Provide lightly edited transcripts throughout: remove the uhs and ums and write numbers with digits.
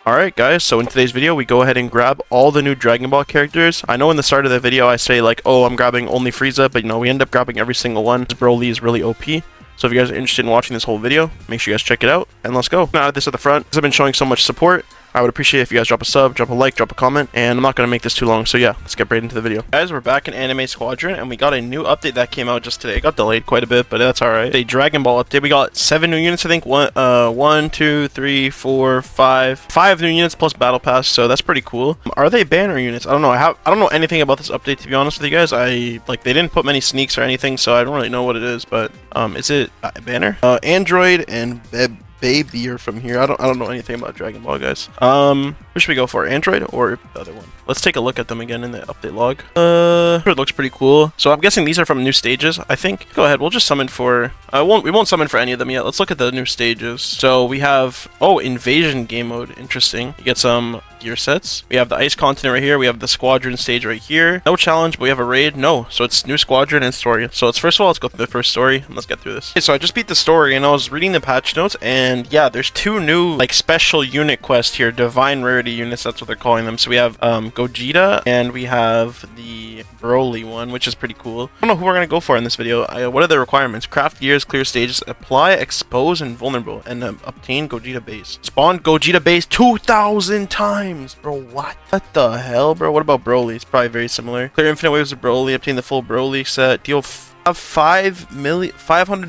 Alright guys, so in today's video we go ahead and grab all the new Dragon Ball characters. I know in the start of the video I say like, oh, I'm grabbing only Frieza, but we end up grabbing every single one. BROLY is really OP. So if you guys are interested in watching this whole video, make sure you guys check it out, and let's go. Now this at the front, because I've been showing so much support, I would appreciate if you guys drop a sub, drop a like, drop a comment, and I'm not going to make this too long, so yeah, let's get right into the video. Guys, we're back in Anime Squadron, and we got a new update that came out just today. It got delayed quite a bit, but that's alright. A Dragon Ball update. We got 7 new units, I think. 1, 2, 3, 4, 5. 5 new units plus Battle Pass, so that's pretty cool. Are they banner units? I don't know. I don't know anything about this update, to be honest with you guys. They didn't put many sneaks or anything, so I don't really know what it is, but is it a banner? Android and Baby are from here. I don't know anything about Dragon Ball, guys. Who should we go for? Android or the other one? Let's take a look at them again in the update log. It looks pretty cool. So I'm guessing these are from new stages, I think. Go ahead, we'll just summon for we won't summon for any of them yet. Let's look at the new stages. So we have invasion game mode. Interesting. You get some gear sets. We have the ice continent right here. We have the squadron stage right here. No challenge, but we have a raid. No, so it's new squadron and story. So first of all, let's go through the first story and let's get through this. Okay, so I just beat the story and I was reading the patch notes, and yeah, there's 2 new special unit quests here, divine rarity units, that's what they're calling them. So we have Gogeta and we have the BROLY one, which is pretty cool. I don't know who we're gonna go for in this video. What are the requirements? Craft gears, clear stages, apply, expose, and vulnerable, and obtain Gogeta base. Spawn Gogeta base 2,000 times. Bro, what the hell, bro? What about BROLY? It's probably very similar. Clear infinite waves of BROLY, obtain the full BROLY set, deal 500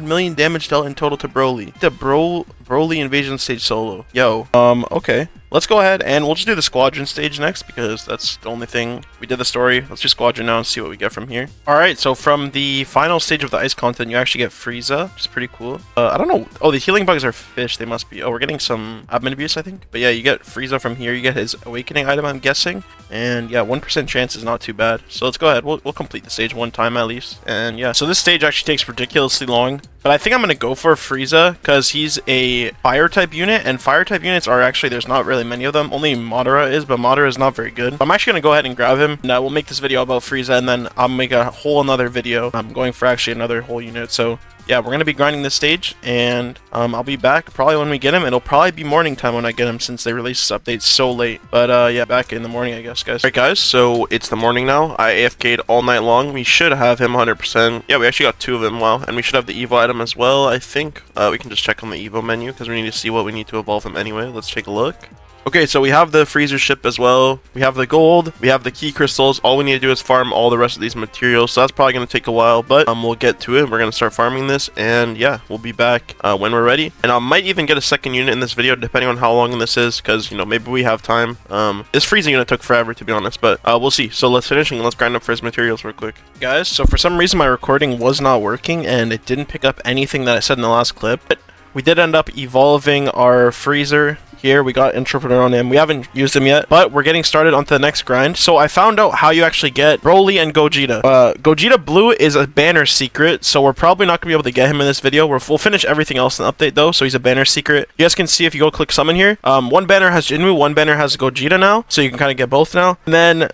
million damage dealt in total to BROLY. The BROLY invasion stage solo. Yo. Okay. Let's go ahead and we'll just do the squadron stage next because that's the only thing. We did the story. Let's do squadron now and see what we get from here. Alright, so from the final stage of the ice content, you actually get Frieza, which is pretty cool. I don't know. Oh, the healing bugs are fish. They must be. Oh, we're getting some admin abuse, I think. But yeah, you get Frieza from here. You get his awakening item, I'm guessing. And yeah, 1% chance is not too bad. So let's go ahead. We'll complete the stage one time at least. And yeah, so this stage actually takes ridiculously long. But I think I'm going to go for Frieza because he's a fire type unit, and fire type units are actually, there's not really many of them. Only Madara is, but Madara is not very good. I'm actually going to go ahead and grab him, and we'll make this video about Frieza, and then I'll make a whole another video. I'm going for actually another whole unit, so yeah, we're going to be grinding this stage, and I'll be back probably when we get him. It'll probably be morning time when I get him since they released this update so late. But yeah, back in the morning, I guess, guys. Alright, guys, so it's the morning now. I AFK'd all night long. We should have him 100%. Yeah, we actually got 2 of them, wow. And we should have the Evo item as well, I think. We can just check on the Evo menu because we need to see what we need to evolve him anyway. Let's take a look. Okay, so we have the freezer ship as well. We have the gold. We have the key crystals. All we need to do is farm all the rest of these materials. So that's probably going to take a while, but we'll get to it. We're going to start farming this, and yeah, we'll be back when we're ready. And I might even get a second unit in this video, depending on how long this is, because, you know, maybe we have time. This freezing unit took forever, to be honest, but we'll see. So let's finish and let's grind up for his materials real quick. Guys, so for some reason my recording was not working, and it didn't pick up anything that I said in the last clip. But we did end up evolving our freezer. Here we got Interpreter on him. We haven't used him yet, but we're getting started onto the next grind. So I found out how you actually get BROLY and Gogeta. Gogeta Blue is a banner secret, so we're probably not gonna be able to get him in this video. We'll finish everything else in the update though, so he's a banner secret. You guys can see if you go click summon here. One banner has Jinwoo, one banner has Gogeta now, so you can kind of get both now. And then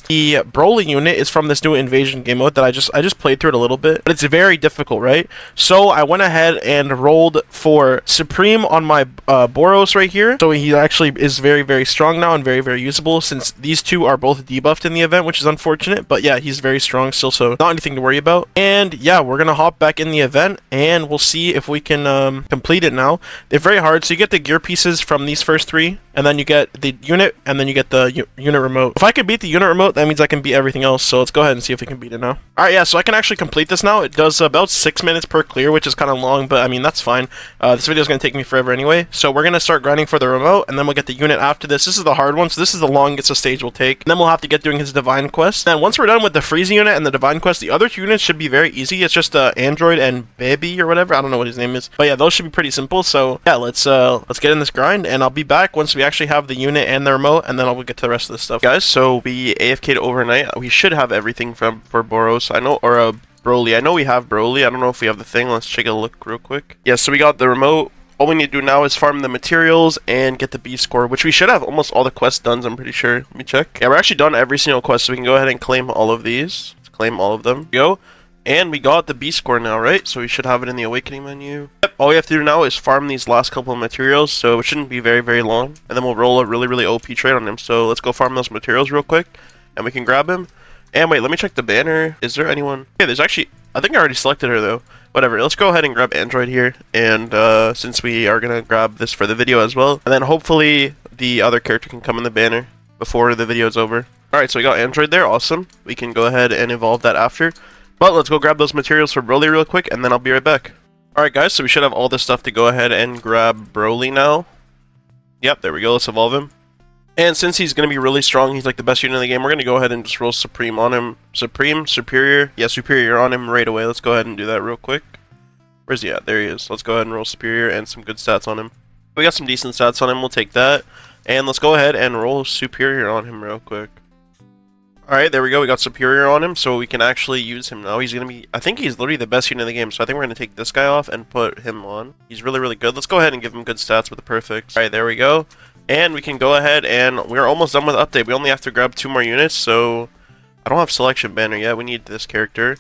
the BROLY unit is from this new invasion game mode that I just played through it a little bit, but it's very difficult, right? So I went ahead and rolled for Supreme on my Boros right here. So he actually is very, very strong now and very, very usable, since these 2 are both debuffed in the event, which is unfortunate. But yeah, he's very strong still, so not anything to worry about. And yeah, we're going to hop back in the event and we'll see if we can complete it now. They're very hard. So you get the gear pieces from these first 3, and then you get the unit, and then you get the unit remote. If I can beat the unit remote, that means I can beat everything else. So let's go ahead and see if we can beat it now. Alright, yeah, so I can actually complete this now. It does about 6 minutes per clear, which is kind of long, but I mean, that's fine. This video is going to take me forever anyway. So we're going to start grinding for the remote, and then we'll get the unit after this. This is the hard one, so this is the longest the stage will take. And then we'll have to get doing his divine quest. And once we're done with the Frieza unit and the divine quest, the other 2 units should be very easy. It's just Android and Baby or whatever. I don't know what his name is, but yeah, those should be pretty simple. So yeah, let's get in this grind, and I'll be back once we actually have the unit and the remote, and then I'll get to the rest of this stuff, guys. So we AFK'd overnight. We should have everything for Boros, I know, or BROLY. I know we have BROLY. I don't know if we have the thing. Let's take a look real quick. Yeah, so we got the remote. All we need to do now is farm the materials and get the B score, which we should have almost all the quests done, I'm pretty sure. Let me check. Yeah, we're actually done every single quest, so we can go ahead and claim all of these. Let's claim all of them. Go. And we got the B score now, right? So we should have it in the awakening menu. Yep, all we have to do now is farm these last couple of materials, so it shouldn't be very long. And then we'll roll a really OP trade on him. So let's go farm those materials real quick, and we can grab him. And wait, let me check the banner. Is there anyone? Okay, there's actually, I think I already selected her though. Whatever, let's go ahead and grab Android here. And since we are gonna grab this for the video as well. And then hopefully the other character can come in the banner before the video is over. Alright, so we got Android there, awesome. We can go ahead and evolve that after. But let's go grab those materials for BROLY real quick, and then I'll be right back. Alright guys, so we should have all this stuff to go ahead and grab BROLY now. Yep, there we go, let's evolve him. And since he's going to be really strong, he's like the best unit in the game, we're going to go ahead and just roll Supreme on him. Superior. Yeah, Superior on him right away. Let's go ahead and do that real quick. Where's he at? There he is. Let's go ahead and roll Superior and some good stats on him. We got some decent stats on him, we'll take that. And let's go ahead and roll Superior on him real quick. Alright, there we go. We got Superior on him, so we can actually use him now. He's going to be... I think he's literally the best unit in the game, so I think we're going to take this guy off and put him on. He's really good. Let's go ahead and give him good stats with the perfect. Alright, there we go. And we can go ahead and... We're almost done with the update. We only have to grab 2 more units, so... I don't have selection banner yet. We need this character.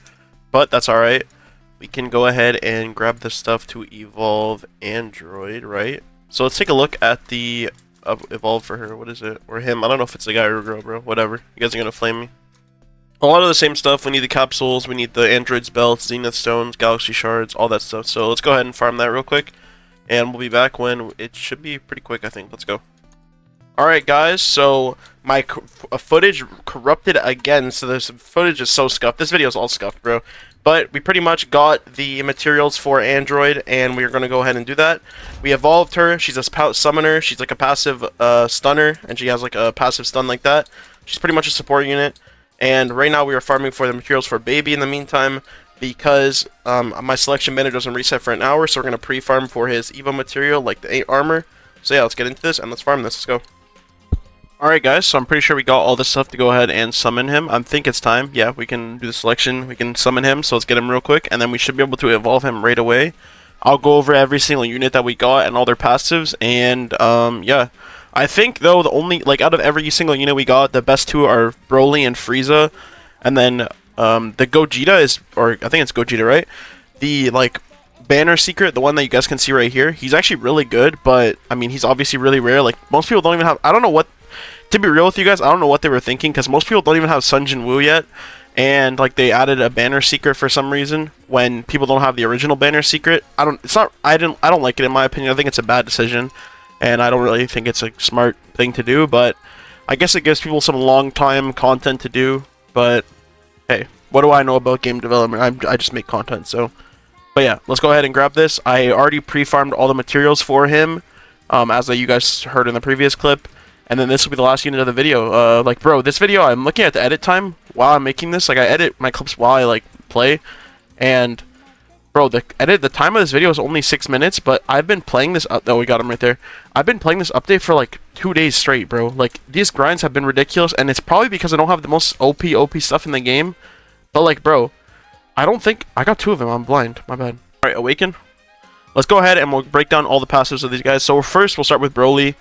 But that's alright. We can go ahead and grab the stuff to evolve Android, right? So let's take a look at the... evolve for her. What is it? Or him. I don't know if it's a guy or a girl, bro. Whatever. You guys are gonna flame me. A lot of the same stuff. We need the capsules. We need the android's belts, zenith stones, galaxy shards, all that stuff. So let's go ahead and farm that real quick. And we'll be back when it should be pretty quick, I think. Let's go. Alright, guys. So my footage corrupted again. So this footage is so scuffed. This video is all scuffed, bro. But we pretty much got the materials for Android, and we're going to go ahead and do that. We evolved her. She's a summoner. She's like a passive stunner, and she has like a passive stun like that. She's pretty much a support unit. And right now we are farming for the materials for Baby in the meantime, because my selection banner doesn't reset for an hour, so we're going to pre-farm for his Evo material, like the 8 armor. So yeah, let's get into this, and let's farm this. Let's go. Alright guys, so I'm pretty sure we got all this stuff to go ahead and summon him. I think it's time. Yeah, we can do the selection. We can summon him, so let's get him real quick. And then we should be able to evolve him right away. I'll go over every single unit that we got and all their passives. And, yeah. I think, though, the only, like, out of every single unit we got, the best 2 are BROLY and Frieza. And then, the Gogeta is, or I think it's Gogeta, right? The, like, banner secret, the one that you guys can see right here, he's actually really good. But, I mean, he's obviously really rare. Like, most people don't even have, I don't know what... To be real with you guys, I don't know what they were thinking, because most people don't even have Sun Jin Woo yet, and like they added a banner secret for some reason when people don't have the original banner secret. I don't like it in my opinion. I think it's a bad decision, and I don't really think it's a smart thing to do, but I guess it gives people some long time content to do. But hey, what do I know about game development? I just make content, so. But yeah, let's go ahead and grab this. I already pre-farmed all the materials for him, as you guys heard in the previous clip. And then this will be the last unit of the video. Like, bro, this video, I'm looking at the edit time while I'm making this. Like, I edit my clips while I, like, play. And, bro, the time of this video is only 6 minutes, but I've been playing this up. Oh, we got him right there. I've been playing this update for, like, 2 days straight, bro. Like, these grinds have been ridiculous, and it's probably because I don't have the most OP stuff in the game. But, like, bro, I don't think... I got 2 of them. I'm blind. My bad. Alright, Awaken. Let's go ahead and we'll break down all the passives of these guys. So, first, we'll start with BROLY.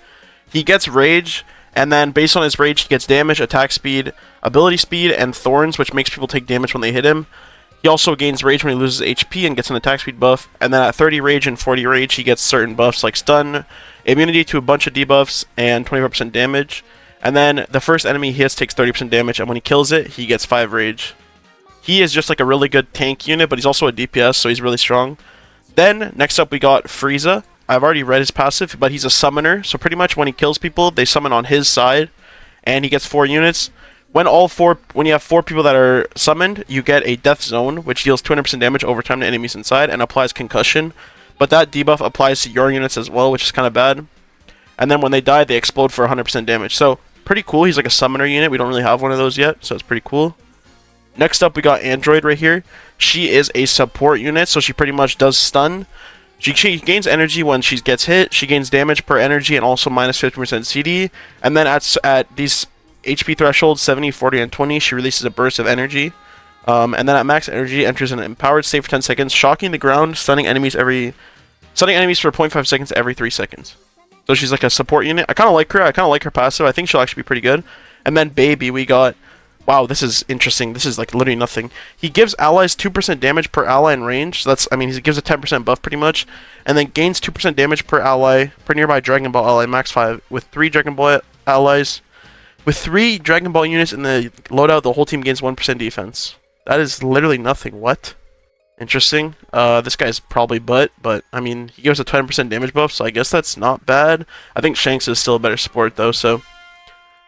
He gets Rage, and then based on his Rage, he gets damage, attack speed, ability speed, and Thorns, which makes people take damage when they hit him. He also gains Rage when he loses HP and gets an attack speed buff. And then at 30 Rage and 40 Rage, he gets certain buffs like Stun, immunity to a bunch of debuffs, and 25% damage. And then the first enemy he hits takes 30% damage, and when he kills it, he gets 5 Rage. He is just like a really good tank unit, but he's also a DPS, so he's really strong. Then, next up we got Frieza. I've already read his passive, but he's a summoner, so pretty much when he kills people, they summon on his side, and he gets 4 units. When you have 4 people that are summoned, you get a Death Zone, which deals 200% damage over time to enemies inside, and applies concussion. But that debuff applies to your units as well, which is kind of bad. And then when they die, they explode for 100% damage. So, pretty cool. He's like a summoner unit. We don't really have one of those yet, so it's pretty cool. Next up, we got Android right here. She is a support unit, so she pretty much does stun. She gains energy when she gets hit. She gains damage per energy and also minus 50% CD. And then at these HP thresholds, 70, 40, and 20, she releases a burst of energy. And then at max energy, enters an empowered state for 10 seconds, shocking the ground, stunning enemies for 0.5 seconds every 3 seconds. So she's like a support unit. I kind of like her. I kind of like her passive. I think she'll actually be pretty good. And then Baby, we got... Wow, this is interesting. This is like literally nothing. He gives allies 2% damage per ally in range. So that's, I mean, he gives a 10% buff pretty much. And then gains 2% damage per ally, per nearby Dragon Ball ally, max 5. With 3 Dragon Ball allies. With 3 Dragon Ball units in the loadout, the whole team gains 1% defense. That is literally nothing. What? Interesting. This guy's probably butt, but I mean, he gives a 20% damage buff, so I guess that's not bad. I think Shanks is still a better support though, so...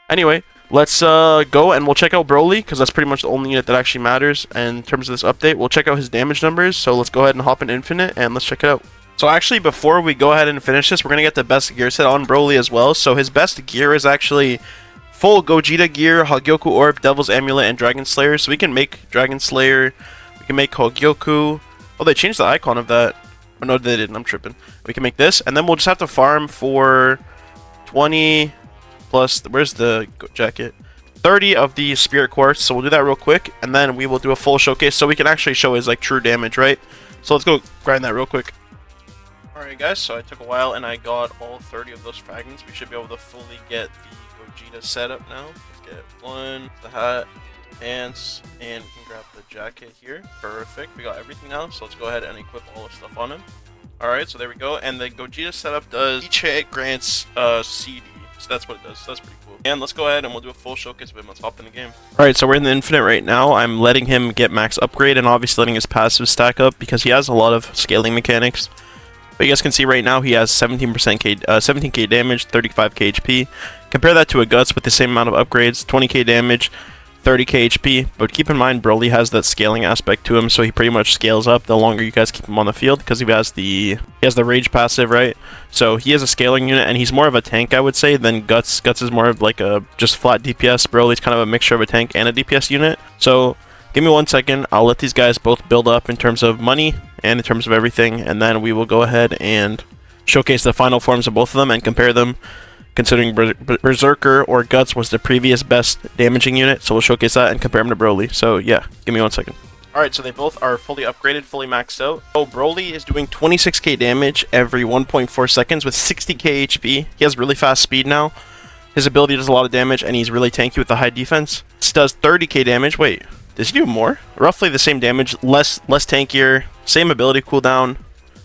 Anyway, let's go and we'll check out BROLY, because that's pretty much the only unit that actually matters. And in terms of this update, we'll check out his damage numbers, so let's go ahead and hop in Infinite, and let's check it out. So actually, before we go ahead and finish this, we're going to get the best gear set on BROLY as well. So his best gear is actually full Gogeta gear, Hogyoku Orb, Devil's Amulet, and Dragon Slayer. So we can make Dragon Slayer, we can make Hogyoku. Oh, they changed the icon of that. Oh, no, they didn't. I'm tripping. We can make this, and then we'll just have to farm for 20 plus, where's the jacket? 30 of the Spirit Quartz. So we'll do that real quick, and then we will do a full showcase so we can actually show his like true damage, right? So let's go grind that real quick. Alright guys, so I took a while and I got all 30 of those fragments. We should be able to fully get the Gogeta setup now. Let's get one, the hat, pants, and we can grab the jacket here. Perfect, we got everything now, so let's go ahead and equip all the stuff on him. Alright, so there we go, and the Gogeta setup does each hit grants CD, so that's what it does, so that's pretty cool. And let's go ahead and we'll do a full showcase of him. Let's hop in the game. Alright, so we're in the Infinite right now. I'm letting him get max upgrade and obviously letting his passive stack up because he has a lot of scaling mechanics. But you guys can see right now he has 17k damage, 35k HP. Compare that to a Guts with the same amount of upgrades, 20k damage, 30k HP. But keep in mind, BROLY has that scaling aspect to him, so he pretty much scales up the longer you guys keep him on the field because he has the rage passive, right? So he is a scaling unit, and he's more of a tank, I would say, than Guts. Guts is more of like a just flat DPS. BROLY's kind of a mixture of a tank and a DPS unit. So give me 1 second. I'll let these guys both build up in terms of money and in terms of everything, and then we will go ahead and showcase the final forms of both of them and compare them, considering Berserker or Guts was the previous best damaging unit, so we'll showcase that and compare them to BROLY. So yeah, give me 1 second. Alright, so they both are fully upgraded, fully maxed out. So BROLY is doing 26k damage every 1.4 seconds with 60k HP. He has really fast speed now. His ability does a lot of damage, and he's really tanky with the high defense. This does 30k damage. Wait, does he do more? Roughly the same damage, less tankier, same ability cooldown,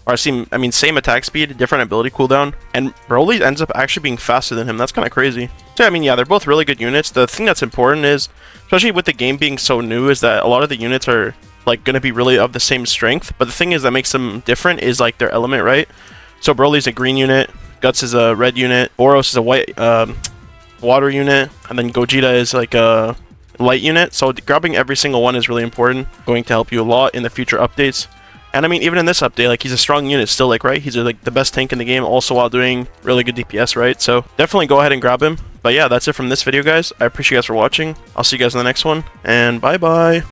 or same attack speed, different ability cooldown, and BROLY ends up actually being faster than him. That's kind of crazy. So I mean, yeah, they're both really good units. The thing that's important is, especially with the game being so new, is that a lot of the units are like going to be really of the same strength, but the thing is that makes them different is like their element, right? So BROLY's a green unit, Guts is a red unit, Boros is a white water unit, and then Gogeta is like a light unit. So grabbing every single one is really important, going to help you a lot in the future updates. And I mean, even in this update, like, he's a strong unit still, like, right? He's like the best tank in the game, also while doing really good DPS, right? So definitely go ahead and grab him. But yeah, that's it from this video, guys. I appreciate you guys for watching. I'll see you guys in the next one, and bye bye.